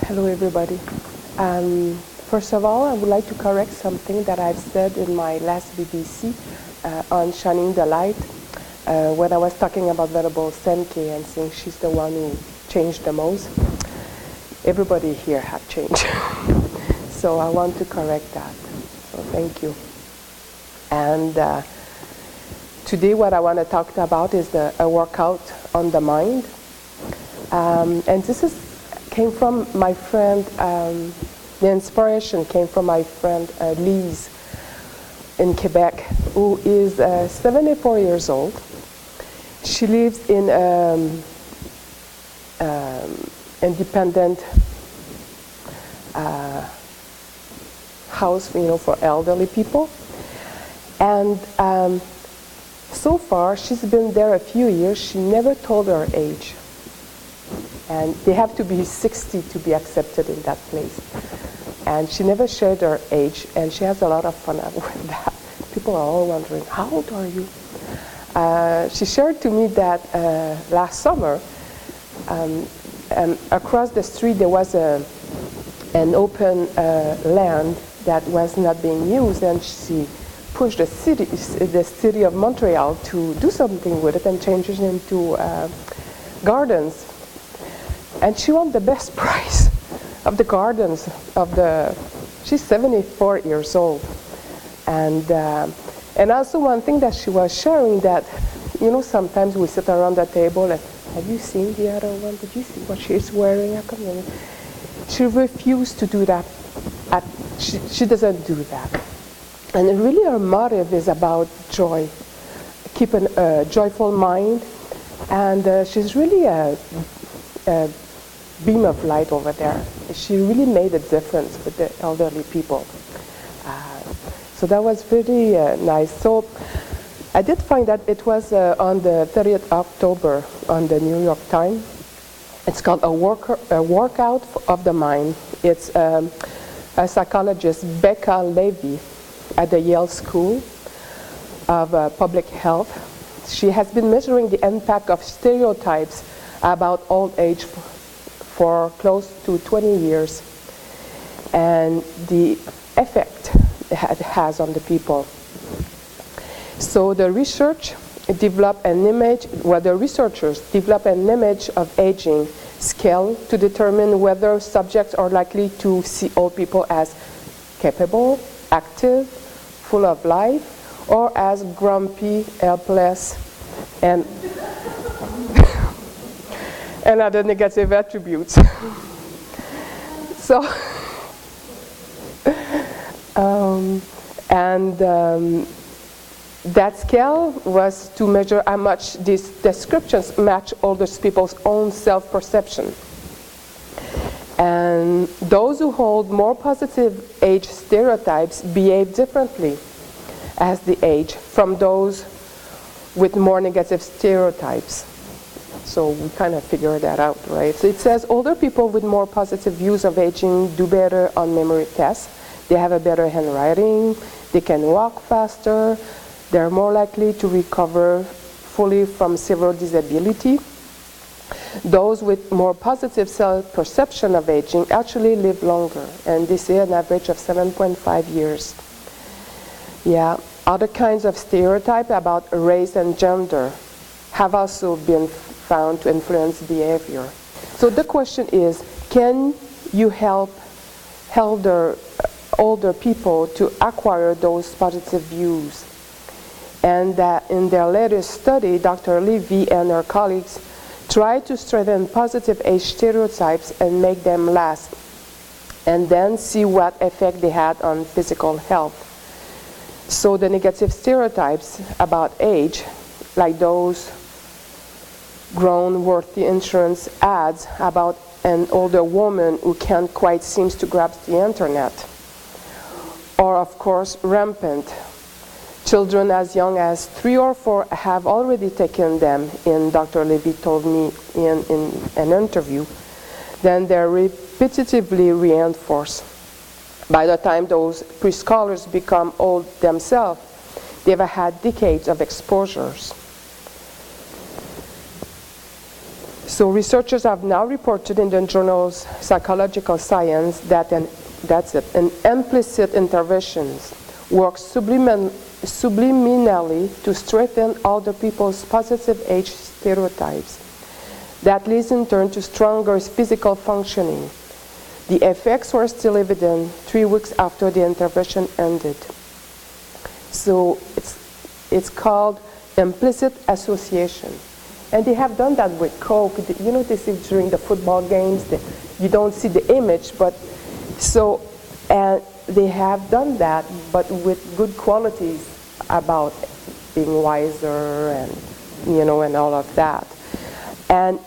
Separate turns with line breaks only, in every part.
Hello, everybody. First of all, I would like to correct something that I've said in my last BBC on Shining the Light when I was talking about Venerable Semke and saying she's the one who changed the most. Everybody here have changed. So I want to correct that. So thank you. And today what I want to talk about is a workout on the mind. And this came from my friend, the inspiration came from my friend Lise in Quebec, who is 74 years old. She lives in independent house, for elderly people. And so far, she's been there a few years. She never told her age. And they have to be 60 to be accepted in that place. And she never shared her age, and she has a lot of fun with that. People are all wondering, how old are you? She shared to me that last summer, across the street there was an open land that was not being used, and she pushed the city of Montreal to do something with it and change it into gardens. And she won the best prize of the gardens she's 74 years old. And also one thing that she was sharing that, sometimes we sit around the table and, have you seen the other one? Did you see what she's wearing? She refused to do that. She doesn't do that. And really her motive is about joy, keeping a joyful mind. And she's really a beam of light over there. She really made a difference with the elderly people. So that was really nice. So I did find that it was on the 30th October on the New York Times. It's called a workout of the mind. It's a psychologist, Becca Levy, at the Yale School of Public Health. She has been measuring the impact of stereotypes about old age for close to 20 years and the effect it has on the people. So the researchers develop an image of aging scale to determine whether subjects are likely to see old people as capable, active, full of life, or as grumpy, helpless, and other negative attributes. So, that scale was to measure how much these descriptions match older people's own self-perception. And those who hold more positive age stereotypes behave differently as they age from those with more negative stereotypes. So we kind of figured that out, right? So it says older people with more positive views of aging do better on memory tests. They have a better handwriting. They can walk faster. They're more likely to recover fully from severe disability. Those with more positive self-perception of aging actually live longer, and they say an average of 7.5 years. Yeah, other kinds of stereotypes about race and gender have also been found to influence behavior. So the question is, can you help older people to acquire those positive views? And in their latest study, Dr. Levy and her colleagues tried to strengthen positive age stereotypes and make them last, and then see what effect they had on physical health. So the negative stereotypes about age, like those grown worthy insurance ads about an older woman who can't quite seem to grasp the internet, are of course rampant. Children as young as 3 or 4 have already taken them, and Dr. Levy told me in an interview. Then they're repetitively reinforced. By the time those preschoolers become old themselves, they've had decades of exposures. So researchers have now reported in the journals Psychological Science that an implicit interventions work subliminally to strengthen other people's positive age stereotypes. That leads in turn to stronger physical functioning. The effects were still evident 3 weeks after the intervention ended. So it's called implicit association. And they have done that with Coke. You know, this is during the football games. You don't see the image, but so, and they have done that, but with good qualities about being wiser and, you know, and all of that. And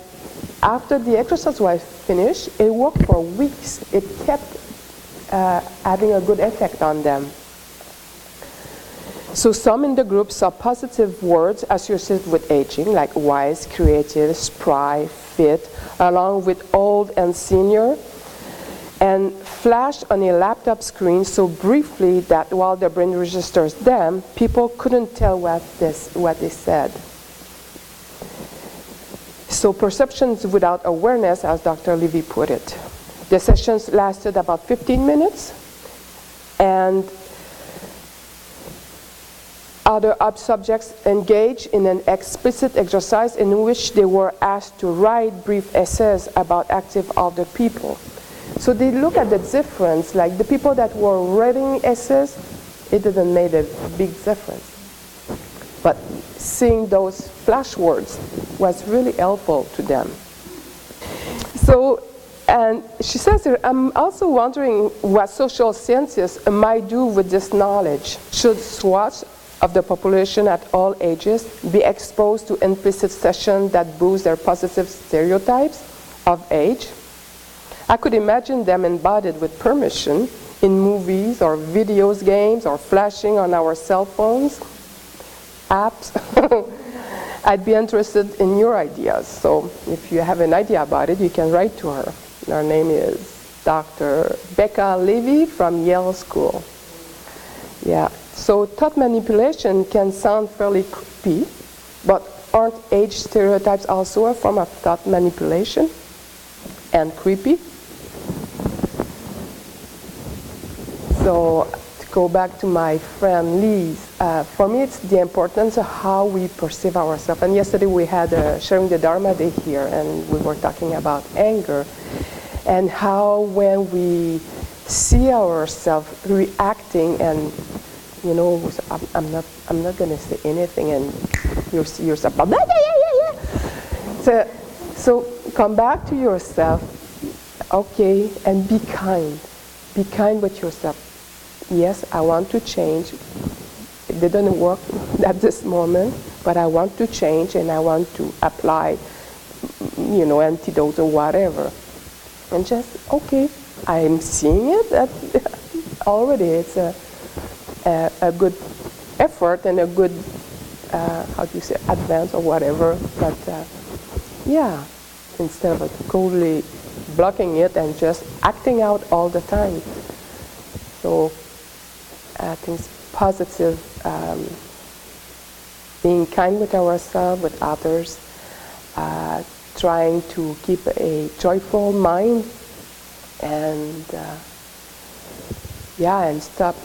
after the exercise was finished, it worked for weeks. It kept having a good effect on them. So some in the group saw positive words associated with aging, like wise, creative, spry, fit, along with old and senior, and flashed on a laptop screen so briefly that while the brain registers them, people couldn't tell what they said. So perceptions without awareness, as Dr. Levy put it. The sessions lasted about 15 minutes, and other subjects engaged in an explicit exercise in which they were asked to write brief essays about active older people. So they look at the difference, like the people that were writing essays, it didn't make a big difference. But seeing those flashwords was really helpful to them. So, and she says here, I'm also wondering what social scientists might do with this knowledge. Should swaths of the population at all ages be exposed to implicit sessions that boost their positive stereotypes of age? I could imagine them embodied with permission in movies or videos, games, or flashing on our cell phones, apps. I'd be interested in your ideas. So if you have an idea about it, you can write to her. Her name is Dr. Becca Levy from Yale School. Yeah. So thought manipulation can sound fairly creepy, but aren't age stereotypes also a form of thought manipulation and creepy? So to go back to my friend Liz, for me it's the importance of how we perceive ourselves. And yesterday we had Sharing the Dharma Day here, and we were talking about anger and how when we see ourselves reacting and you know, I'm not going to say anything, and you see yourself, So come back to yourself, okay, and be kind. Be kind with yourself. Yes, I want to change. It didn't work at this moment, but I want to change, and I want to apply, you know, antidote or whatever. And just, okay, I'm seeing it already. It's a good effort and a good, how do you say, advance or whatever. But yeah, instead of totally blocking it and just acting out all the time. So I think it's positive, being kind with ourselves, with others, trying to keep a joyful mind, and and stop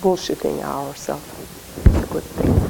bullshitting ourselves. It's a good thing.